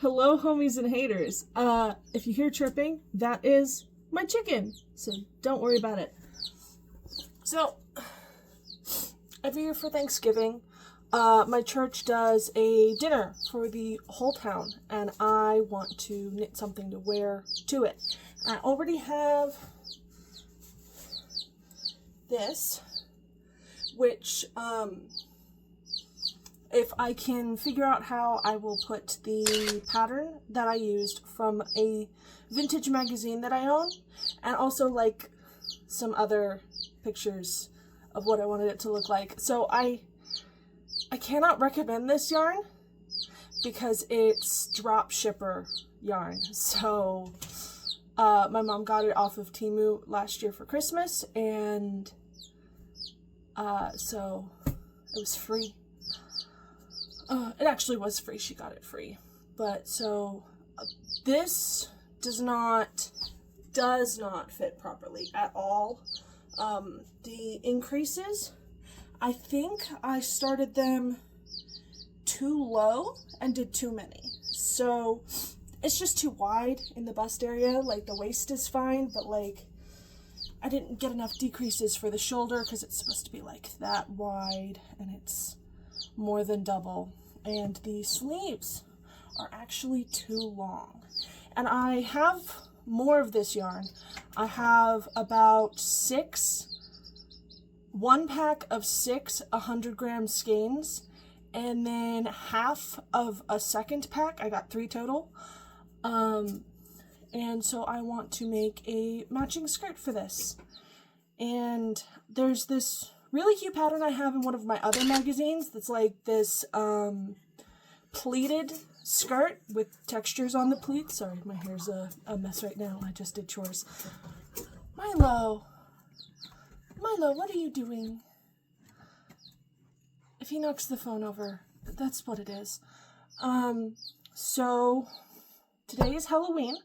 Hello, homies and haters. If you hear chirping, that is my chicken, so don't worry about it. So, every year for Thanksgiving, my church does a dinner for the whole town, and I want to knit something to wear to it. I already have this, which, if I can figure out how, I will put the pattern that I used from a vintage magazine that I own, and also like some other pictures of what I wanted it to look like. So I cannot recommend this yarn because it's drop shipper yarn. So my mom got it off of Temu last year for Christmas, and so it was free. It actually was free. She got it free. But so this does not fit properly at all. The increases, I think I started them too low and did too many. So it's just too wide in the bust area. Like the waist is fine, but like I didn't get enough decreases for the shoulder because it's supposed to be like that wide, and it's more than double. And the sleeves are actually too long. And I have more of this yarn. I have about one pack of 6 100-gram skeins, and then half of a second pack. I got 3 total. And so I want to make a matching skirt for this. And there's this really cute pattern I have in one of my other magazines that's like this pleated skirt with textures on the pleats. Sorry, my hair's a mess right now. I just did chores. Milo, what are you doing? If he knocks the phone over, that's what it is. So today is Halloween,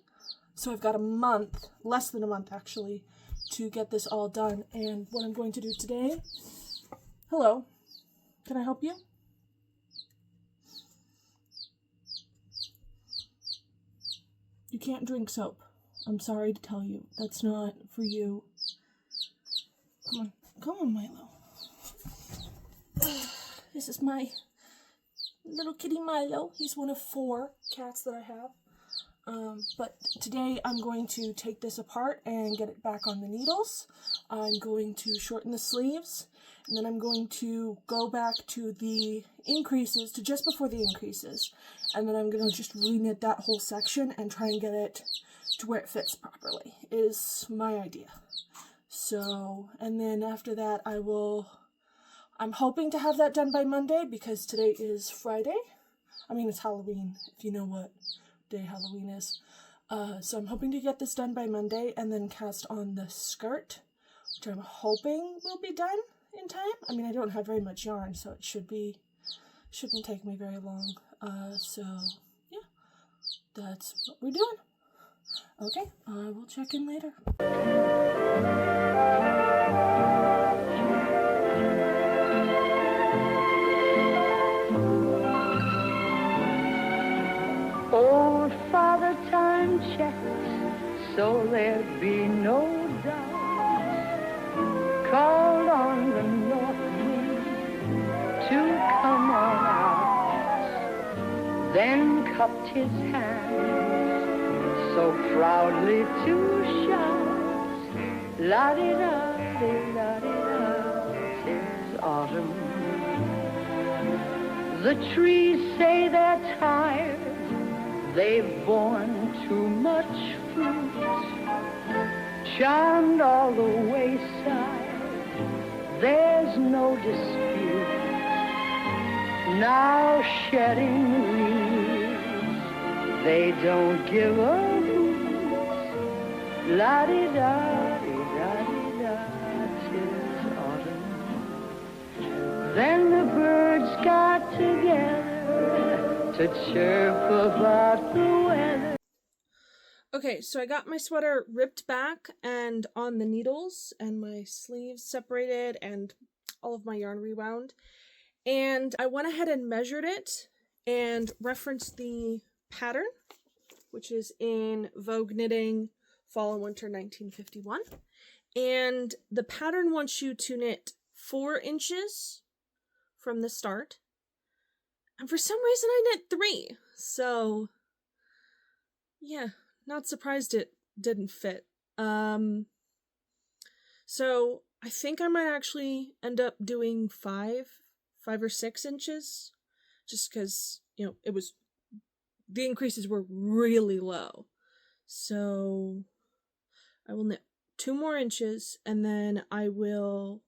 so I've got a month, less than a month actually, to get this all done. And what I'm going to do today, hello, can I help you? You can't drink soap. I'm sorry to tell you. That's not for you. Come on, Milo. This is my little kitty Milo. He's one of 4 cats that I have. But today I'm going to take this apart and get it back on the needles. I'm going to shorten the sleeves, and then I'm going to go back to the increases, to just before the increases, and then I'm going to just re-knit that whole section and try and get it to where it fits properly, is my idea. So, and then after that I'm hoping to have that done by Monday, because today is Friday. I mean, it's Halloween, if you know what day Halloween is. So I'm hoping to get this done by Monday and then cast on the skirt, which I'm hoping will be done in time. I mean, I don't have very much yarn, so it shouldn't take me very long. So yeah, that's what we're doing. Okay, I will check in later. Old Father Time checked, so there'd be no doubt, called on the north wind to come on out, then cupped his hands so proudly to shout, la-di-da-di-da-di-da, 'tis autumn. The trees say they're tired, they've borne too much fruit, charmed all the wayside, there's no dispute. Now shedding leaves, they don't give a hoot, la-di-da-di-da-di-da, 'tis autumn. Then the birds got together to chirp about the weather. Okay, so I got my sweater ripped back and on the needles, and my sleeves separated, and all of my yarn rewound. And I went ahead and measured it and referenced the pattern, which is in Vogue Knitting Fall and Winter 1951. And the pattern wants you to knit 4 inches from the start. And for some reason I knit 3. So yeah, not surprised it didn't fit. So I think I might actually end up doing 5 or 6 inches, just because, you know, the increases were really low. So I will knit 2 more inches, and then I will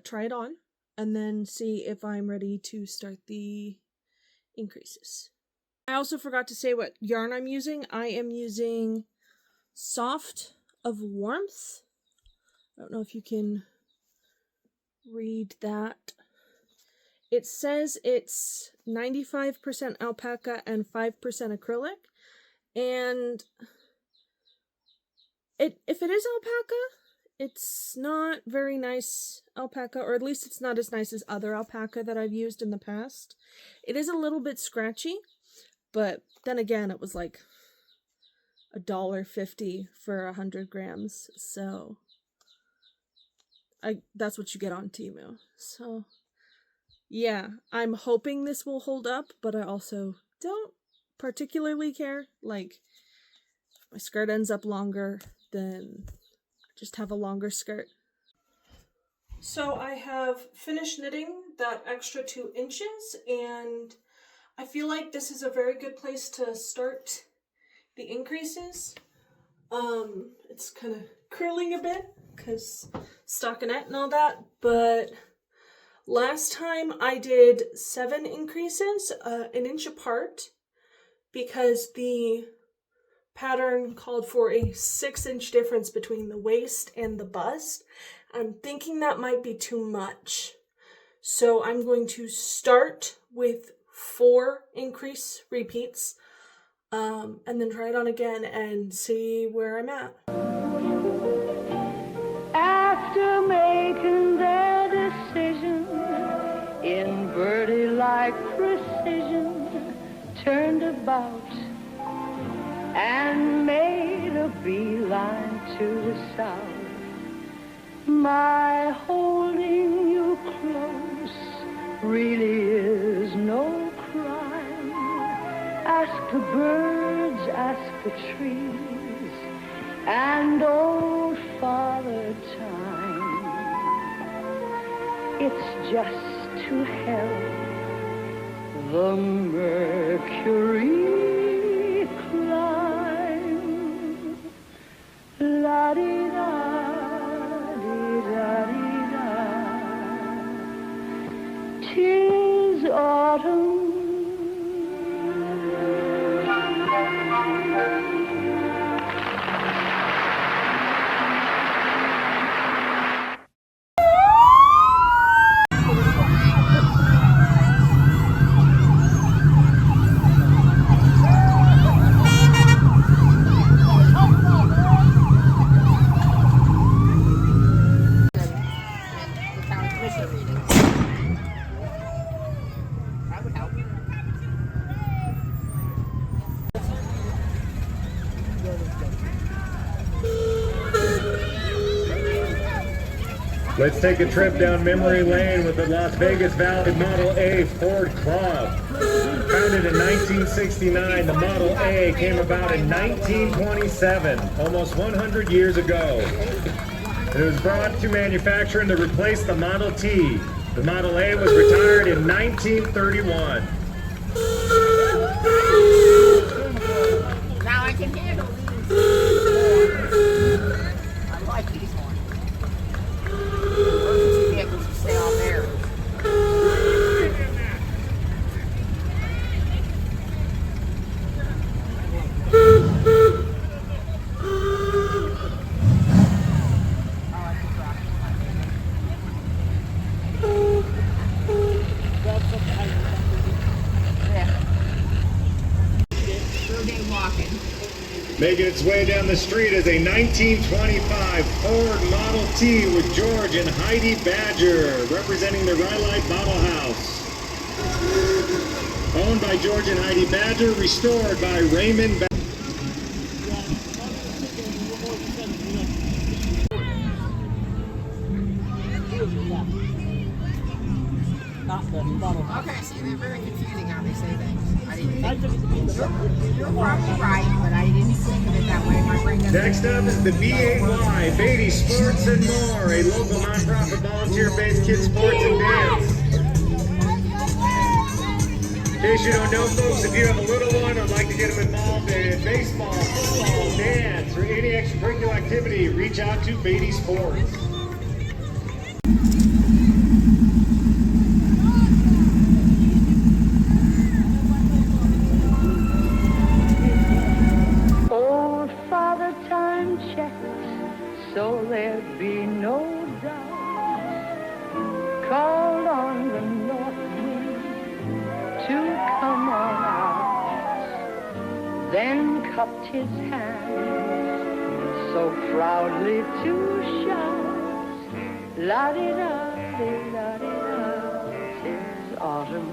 try it on, and then see if I'm ready to start the increases. I also forgot to say what yarn I'm using. I am using Soft of Warmth. I don't know if you can read that. It says it's 95% alpaca and 5% acrylic. And if it is alpaca, it's not very nice alpaca, or at least it's not as nice as other alpaca that I've used in the past. It is a little bit scratchy, but then again, it was like $1.50 for 100 grams. So that's what you get on Temu. So yeah, I'm hoping this will hold up, but I also don't particularly care. Like, if my skirt ends up longer, then just have a longer skirt. So I have finished knitting that extra 2 inches, and I feel like this is a very good place to start the increases. It's kind of curling a bit because stockinette and all that, but last time I did 7 increases, an inch apart, because the pattern called for a 6-inch difference between the waist and the bust. I'm thinking that might be too much. So I'm going to start with 4 increase repeats, and then try it on again and see where I'm at. After making their decision in birdie-like precision, turned about and made a beeline to the south. My holding you close really is no crime. Ask the birds, ask the trees, and old Father Time. It's just to help the mercury climb. La-di-da-di-da-di-da. 'Tis autumn. Let's take a trip down memory lane with the Las Vegas Valley Model A Ford Club. Founded in 1969, the Model A came about in 1927, almost 100 years ago. It was brought to manufacturing to replace the Model T. The Model A was retired in 1931. Now I can handle these. I like these ones. Emergency vehicles will stay on there. Making its way down the street is a 1925 Ford Model T with George and Heidi Badger representing the Rhyolite Bottle House. Owned by George and Heidi Badger, restored by Raymond Badger. Okay, see, they're very confusing how they say things. I didn't think. You're probably right, but I didn't think of it that way. My brain doesn't. Next up is the B8Y, Beatty Sports and More, a local nonprofit volunteer-based kids sports and dance. In case you don't know, folks, if you have a little one or would like to get them involved in baseball, football, dance, or any extracurricular activity, reach out to Beatty Sports. Old Father Time checked, so there'd be no doubt. Called on the north wind to come on out, then cupped his hands so proudly to shout, la-di-da-di-da-di-da, 'tis autumn.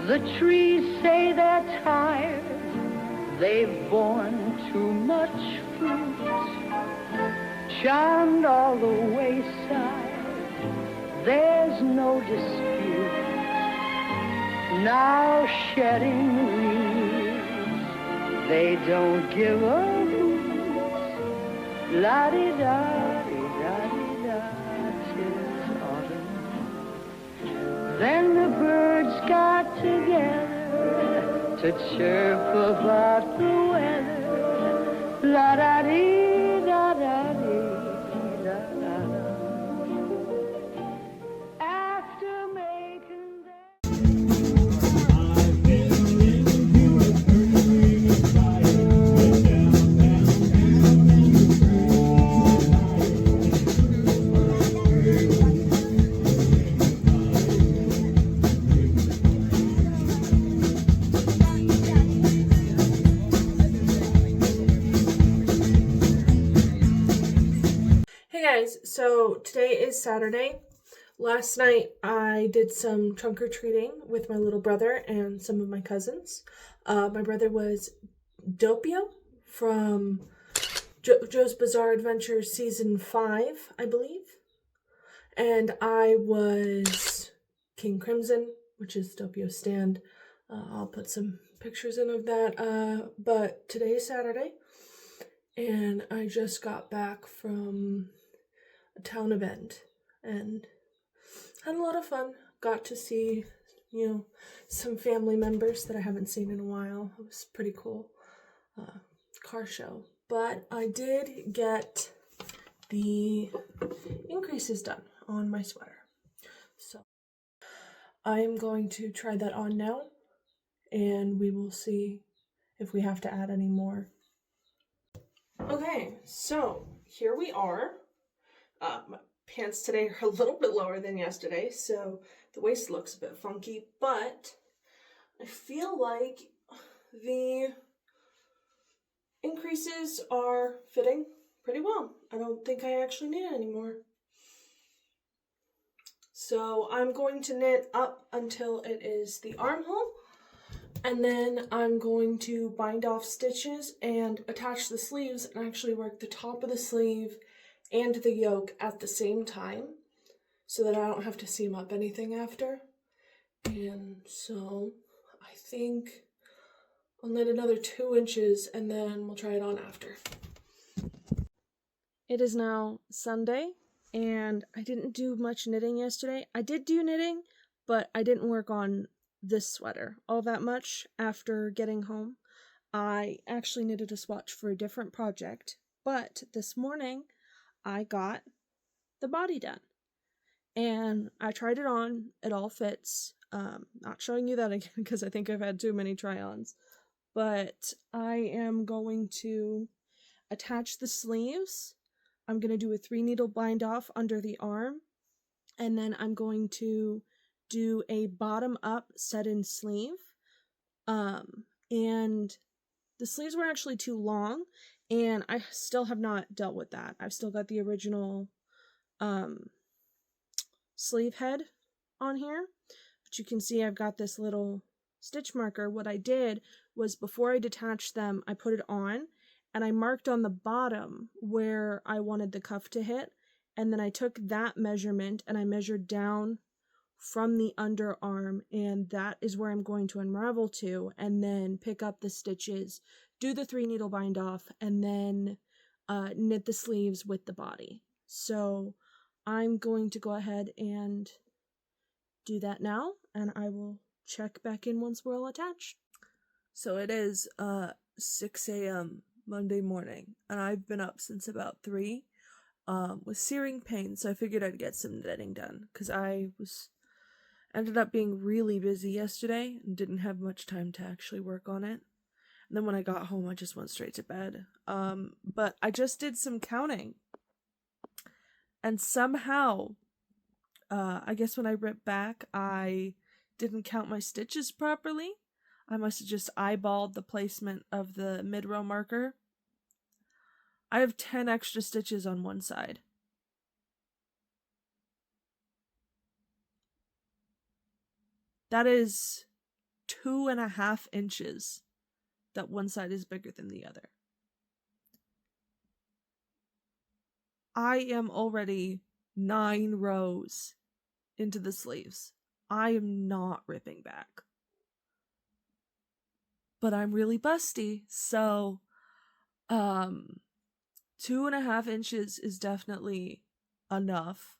The trees say they're tired, they've borne too much fruit, charmed all the wayside, there's no dispute. Now shedding leaves, they don't give a hoot, la-di-da-di-da-di-da, 'tis autumn. Then the birds got together to chirp about the weather, la-da-dee-da-da-dee-da-da-da. After making that. Hey guys, so today is Saturday. Last night I did some trunk or treating with my little brother and some of my cousins. My brother was Doppio from Joe's Bizarre Adventures Season 5, I believe. And I was King Crimson, which is Doppio's stand. I'll put some pictures in of that. But today is Saturday, and I just got back from a town event and had a lot of fun. Got to see, some family members that I haven't seen in a while. It was pretty cool. Car show. But I did get the increases done on my sweater. So I'm going to try that on now, and we will see if we have to add any more. Okay, so here we are. My pants today are a little bit lower than yesterday, so the waist looks a bit funky, but I feel like the increases are fitting pretty well. I don't think I actually need it anymore. So I'm going to knit up until it is the armhole, and then I'm going to bind off stitches and attach the sleeves and actually work the top of the sleeve and the yoke at the same time so that I don't have to seam up anything after. And so I think I'll knit another 2 inches and then we'll try it on after. It is now Sunday, and I didn't do much knitting yesterday. I did do knitting, but I didn't work on this sweater all that much after getting home. I actually knitted a swatch for a different project, but this morning I got the body done. And I tried it on, it all fits. Not showing you that again because I think I've had too many try-ons. But I am going to attach the sleeves. I'm going to do a 3-needle bind off under the arm. And then I'm going to do a bottom up set in sleeve. And the sleeves were actually too long, and I still have not dealt with that. I've still got the original sleeve head on here, But you can see I've got this little stitch marker. What I did was before I detached them, I put it on and I marked on the bottom where I wanted the cuff to hit. And then I took that measurement and I measured down from the underarm, and that is where I'm going to unravel to, and then pick up the stitches, do the 3 needle bind off, and then knit the sleeves with the body. So I'm going to go ahead and do that now, and I will check back in once we're all attached. So it is 6 a.m. Monday morning, and I've been up since about 3 with searing pain, so I figured I'd get some knitting done, because I ended up being really busy yesterday and didn't have much time to actually work on it. And then when I got home, I just went straight to bed. But I just did some counting. And somehow, I guess when I ripped back, I didn't count my stitches properly. I must have just eyeballed the placement of the mid-row marker. I have 10 extra stitches on one side. That is 2.5 inches that one side is bigger than the other. I am already 9 rows into the sleeves. I am not ripping back. But I'm really busty, so 2.5 inches is definitely enough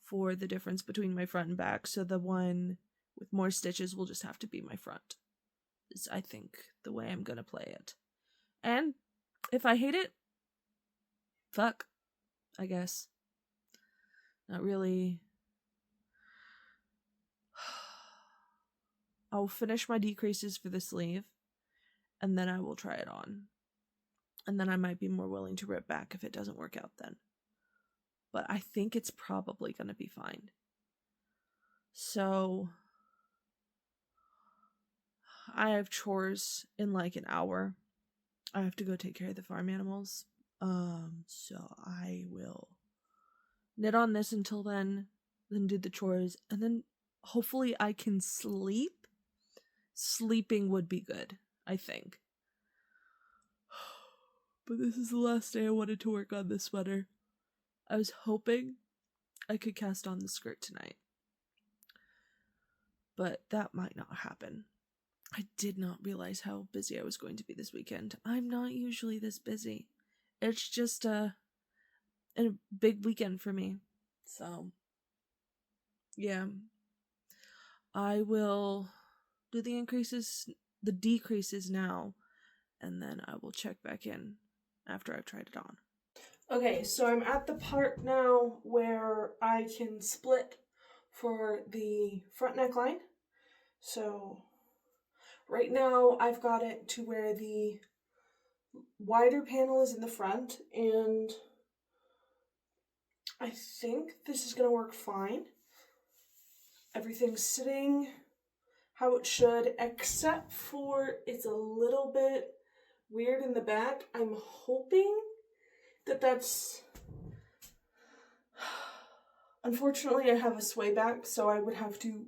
for the difference between my front and back, so the one with more stitches will just have to be my front. Is, I think, the way I'm gonna play it. And if I hate it, fuck, I guess. Not really. I'll finish my decreases for the sleeve, and then I will try it on. And then I might be more willing to rip back if it doesn't work out then. But I think it's probably gonna be fine. So I have chores in like an hour. I have to go take care of the farm animals. So I will knit on this until then do the chores, and then hopefully I can sleep. Sleeping would be good, I think. But this is the last day I wanted to work on this sweater. I was hoping I could cast on the skirt tonight, but that might not happen. I did not realize how busy I was going to be this weekend. I'm not usually this busy. It's just a big weekend for me. So, yeah. I will do the decreases now, and then I will check back in after I've tried it on. Okay, so I'm at the part now where I can split for the front neckline. So right now I've got it to where the wider panel is in the front, and I think this is going to work fine. Everything's sitting how it should, except for it's a little bit weird in the back. I'm hoping that that's... Unfortunately, I have a sway back, so I would have to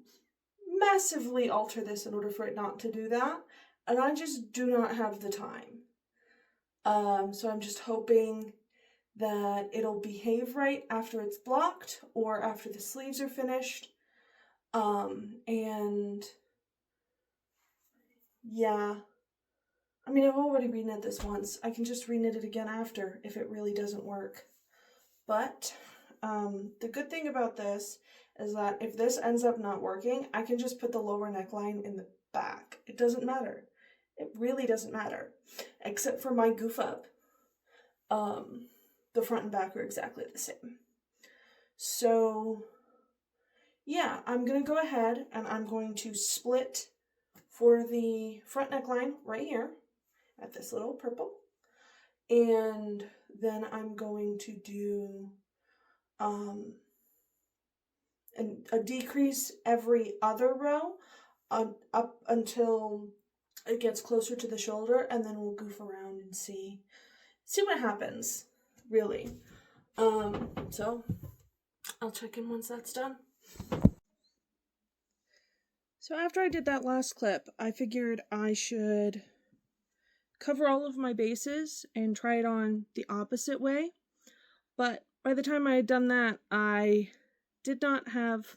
massively alter this in order for it not to do that, and I just do not have the time. So I'm just hoping that it'll behave right after it's blocked or after the sleeves are finished. And yeah, I mean, I've already reknit this once. I can just reknit it again after if it really doesn't work. But the good thing about this is that if this ends up not working, I can just put the lower neckline in the back. It doesn't matter. It really doesn't matter. Except for my goof up. The front and back are exactly the same. So yeah, I'm going to go ahead and I'm going to split for the front neckline right here at this little purple. And then I'm going to do a decrease every other row up until it gets closer to the shoulder, and then we'll goof around and see what happens, really. So I'll check in once that's done. So after I did that last clip, I figured I should cover all of my bases and try it on the opposite way. But by the time I had done that, I did not have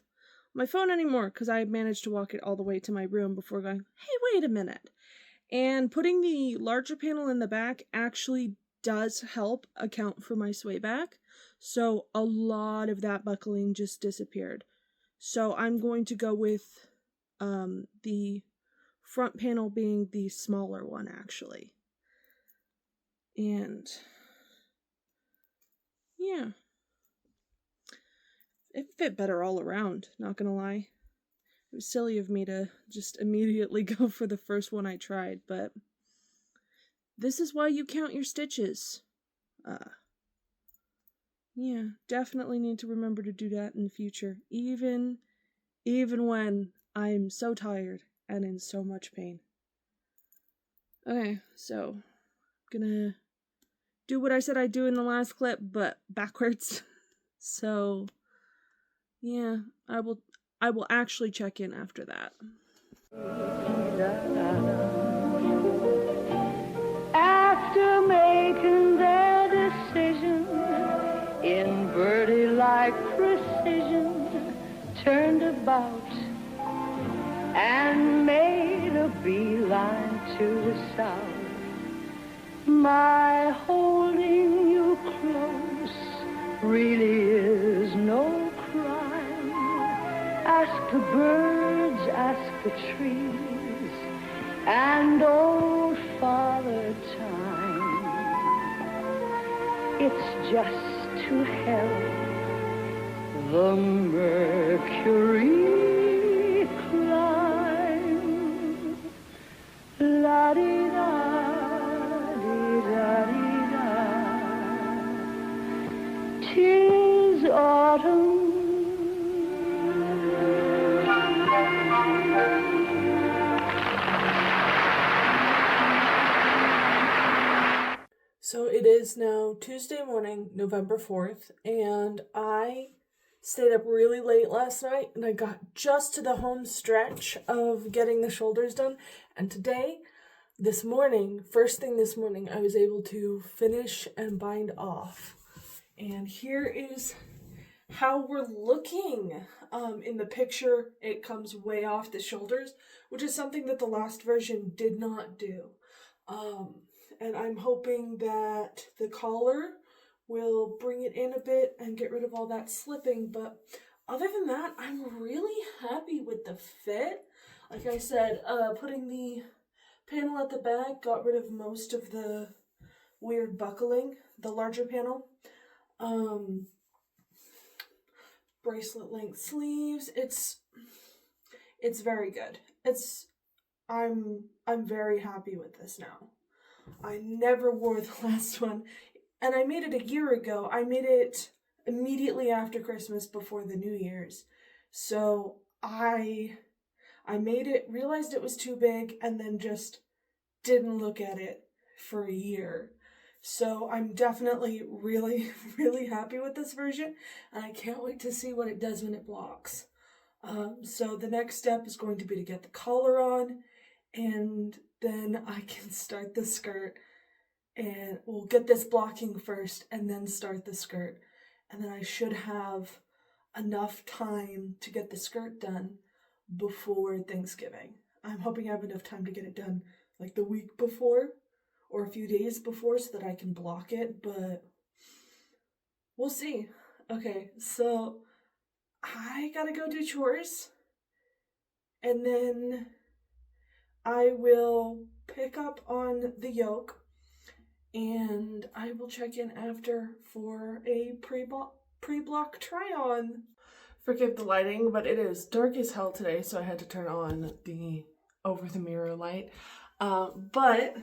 my phone anymore because I had managed to walk it all the way to my room before going, hey, wait a minute. And putting the larger panel in the back actually does help account for my sway back. So a lot of that buckling just disappeared. So I'm going to go with the front panel being the smaller one, actually. And yeah, it fit better all around, not gonna lie. It was silly of me to just immediately go for the first one I tried, but this is why you count your stitches. Yeah, definitely need to remember to do that in the future, even when I'm so tired and in so much pain. Okay, so I'm gonna do what I said I'd do in the last clip, but backwards. So yeah, I will actually check in after that. After making their decision in birdie-like precision, turned about and made a beeline to the south. My holding you close really is no crime. Ask the birds, ask the trees, and old Father Time. It's just to help the Mercury climb. La-di-da-di-da-di-da. 'Tis autumn. So it is now Tuesday morning, November 4th, and I stayed up really late last night, and I got just to the home stretch of getting the shoulders done. And today, first thing this morning, I was able to finish and bind off. And here is how we're looking. In the picture, it comes way off the shoulders, which is something that the last version did not do. And I'm hoping that the collar will bring it in a bit and get rid of all that slipping. But other than that, I'm really happy with the fit. Like I said, putting the panel at the back got rid of most of the weird buckling, the larger panel. Bracelet length sleeves. It's very good. I'm very happy with this now. I never wore the last one, and I made it a year ago. I made it immediately after Christmas, before the New Year's. So I made it, realized it was too big, and then just didn't look at it for a year. So I'm definitely really, really happy with this version, and I can't wait to see what it does when it blocks. So the next step is going to be to get the collar on, and then I can start the skirt, and we'll get this blocking first and then start the skirt. And then I should have enough time to get the skirt done before Thanksgiving. I'm hoping I have enough time to get it done like the week before or a few days before so that I can block it, but we'll see. Okay, so I gotta go do chores, and then I will pick up on the yoke, and I will check in after for a pre-block try-on. Forgive the lighting, but it is dark as hell today, so I had to turn on the over-the-mirror light. But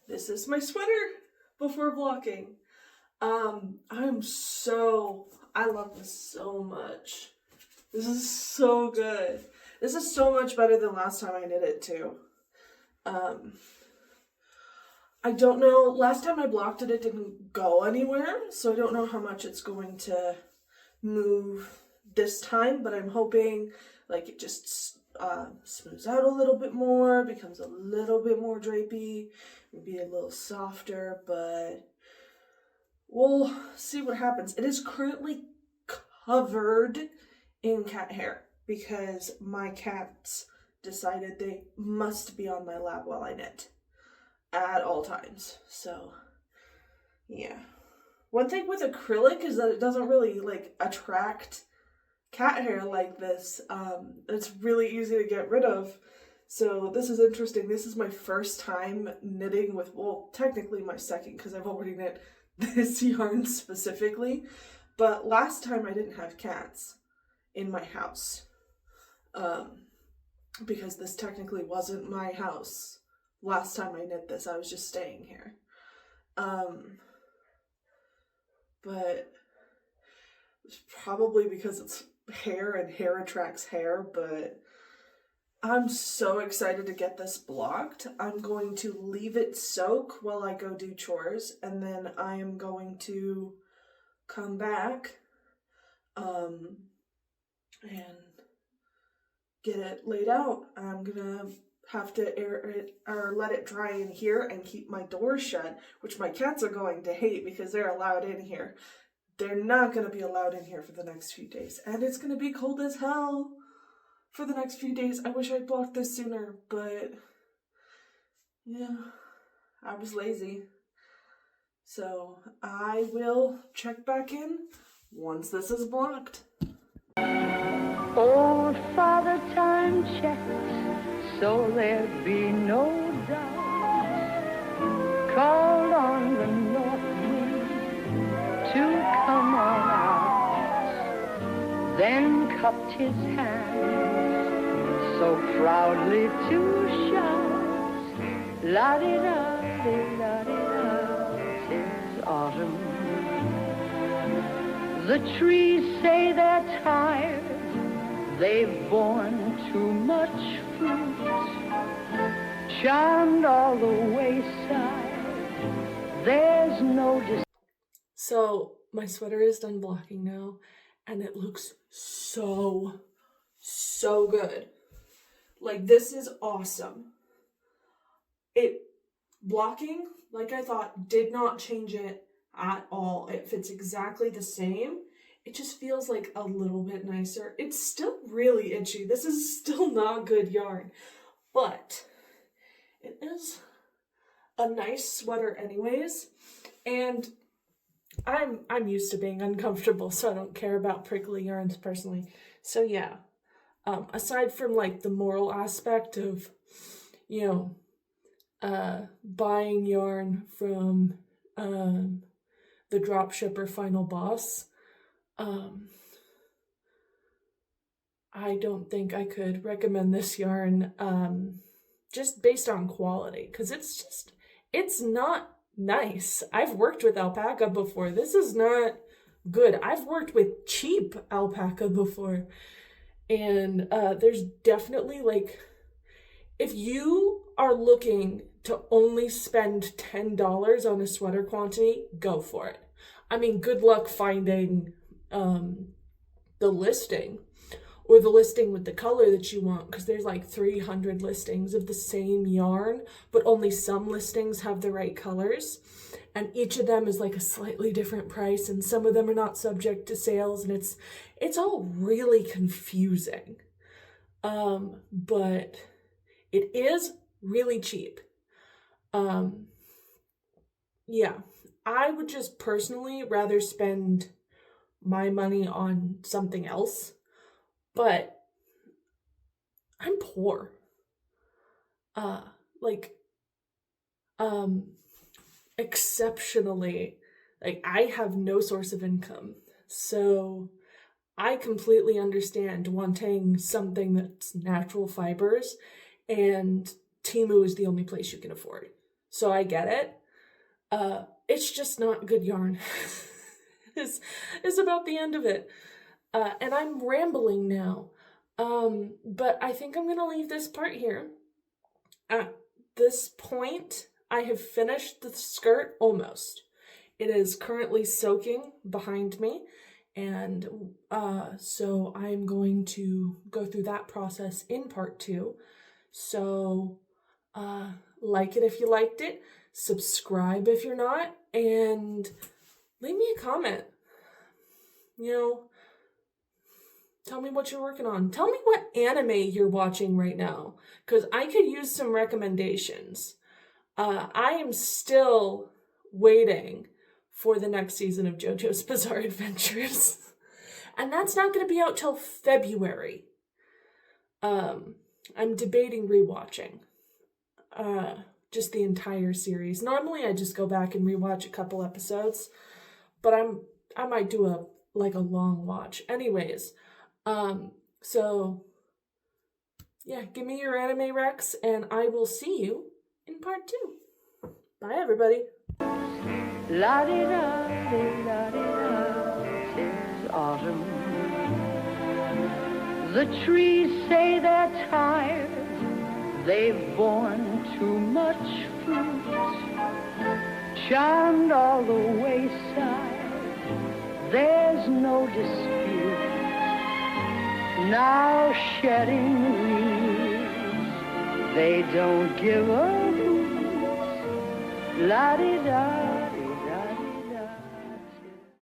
this is my sweater before blocking. I love this so much. This is so good. This is so much better than last time I knit it too. I don't know, last time I blocked it, it didn't go anywhere, so I don't know how much it's going to move this time, but I'm hoping like it just smooths out a little bit more, becomes a little bit more drapey, maybe a little softer, but we'll see what happens. It is currently covered in cat hair because my cats decided they must be on my lap while I knit at all times. So yeah. One thing with acrylic is that it doesn't really like attract cat hair like this. It's really easy to get rid of. So this is interesting. This is my first time knitting with, well, technically my second because I've already knit this yarn specifically. But last time I didn't have cats in my house. Because this technically wasn't my house. Last time I knit this, I was just staying here. But it's probably because it's hair and hair attracts hair, but I'm so excited to get this blocked. I'm going to leave it soak while I go do chores, and then I am going to come back and get it laid out. I'm gonna have to air it or let it dry in here and keep my door shut, which my cats are going to hate because they're allowed in here. They're not going to be allowed in here for the next few days, and it's going to be cold as hell for the next few days. I wish I'd blocked this sooner, but yeah, I was lazy. So I will check back in once this is blocked. Old Father Time checked, so there'd be no doubt. Called on the north wind to come on out, then cupped his hands so proudly to shout, la-di-da-di-da-di-da, 'tis autumn. The trees say they're tired, they've borne too much fruit, charmed all the wayside, there's no So my sweater is done blocking now, and it looks so good. Like, this is awesome. It blocking, like I thought, did not change it at all. It fits exactly the same. It just feels like a little bit nicer. It's still really itchy. This is still not good yarn, but it is a nice sweater anyways. And I'm used to being uncomfortable, so I don't care about prickly yarns personally. So yeah, aside from like the moral aspect of, buying yarn from the dropshipper Final Boss, I don't think I could recommend this yarn just based on quality, because it's not nice. I've worked with alpaca before. This is not good. I've worked with cheap alpaca before, and there's definitely, like, if you are looking to only spend $10 on a sweater quantity, go for it. I mean, good luck finding the listing, or the listing with the color that you want, because there's like 300 listings of the same yarn, but only some listings have the right colors, and each of them is like a slightly different price, and some of them are not subject to sales, and it's all really confusing. But it is really cheap. Yeah, I would just personally rather spend my money on something else, but I'm poor. Exceptionally, like, I have no source of income, so I completely understand wanting something that's natural fibers, and Temu is the only place you can afford. So I get it. It's just not good yarn. is about the end of it. And I'm rambling now. But I think I'm gonna leave this part here. At this point, I have finished the skirt almost. It is currently soaking behind me, And so I'm going to go through that process in part 2. So like it if you liked it, subscribe if you're not, and leave me a comment. You know, tell me what you're working on. Tell me what anime you're watching right now, because I could use some recommendations. I am still waiting for the next season of JoJo's Bizarre Adventures. And that's not going to be out till February. I'm debating rewatching just the entire series. Normally I just go back and rewatch a couple episodes, but I might do a long watch. Anyways, so yeah, give me your anime recs, and I will see you in part 2. Bye, everybody. La-di-da-di-da-di-da, 'tis autumn. The trees say they're tired, they've borne too much fruit. Charmed all the wayside, there's no dispute. Now shedding leaves, they don't give a hoot. La-di-da-di.